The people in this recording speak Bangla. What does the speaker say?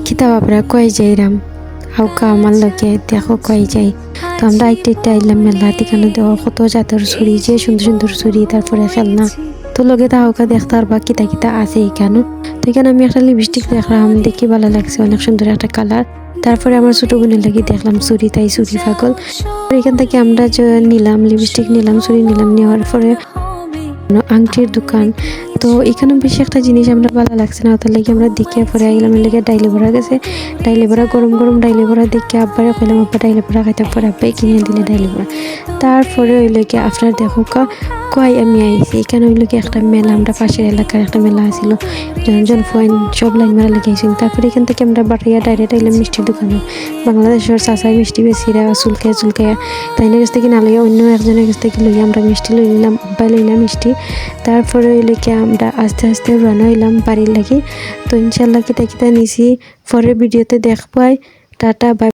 কিতা বাপরা কই যাইরাম হাউকা আমার লগে দেখো কই যাই। তো আমরা একটা আইলাম মেলা এখানে দেখো কত জাতের ছুরি, যে সুন্দর সুন্দর ছুরি, তারপরে খেলনা। তো লগে তাহকা দেখতে আর বা কিতা কিতা আছে এখানে। তো এখানে আমি একটা লিপস্টিক দেখলাম, দেখি ভালো লাগছে, অনেক সুন্দর একটা কালার। তারপরে আমার ছোট বোনের লাগি দেখলাম চুরি, তাই চুরি পাগল। এখান থেকে আমরা নিলাম লিপস্টিক, নিলাম চুরি, নিলাম। নেওয়ার পরে আংটির দোকান। তো এখানে বেশি একটা জিনিস আমরা ভালো লাগছে না, তার লাগে আমরা দেখে পরে আইলাম লেগে ডাইলে ভরা গেছে। ডাইলে ভরা গরম গরম ডাইলে ভরা দেখে আব্বারে কইলাম আব্বা ডাইলে ভরা খাইতে, পরে আব্বাই কিনে দিলে ডাইলে ভরা। তারপরে ওই লোকে আপনার দেখো কয় আমি আইছি এখানে। ওই লোকে একটা মেলা, আমরা পাশের এলাকার একটা মেলা আসছিল, জন পয়েন্ট সব লাইন মেলা লেগে আইছিল। তারপরে এখান থেকে আমরা বাটাইয়া ডাইরেক্ট আইলাম মিষ্টির দোকানে। বাংলাদেশের চাচাই মিষ্টি বেশিরা চুলকায়া তাইনের কাছ থেকে না লইয়া অন্য একজনের কাছ থেকে লইয়া আমরা মিষ্টি লই নিলাম, আব্বাই লইলাম মিষ্টি। তারপরে ওই লোকে আমরা আস্তে আস্তে রানা হইলাম বাড়ির লাগি। তো ইনশাল্লাহ কিতা কিতা নিছি পরের ভিডিওতে দেখবাই। Tata bye.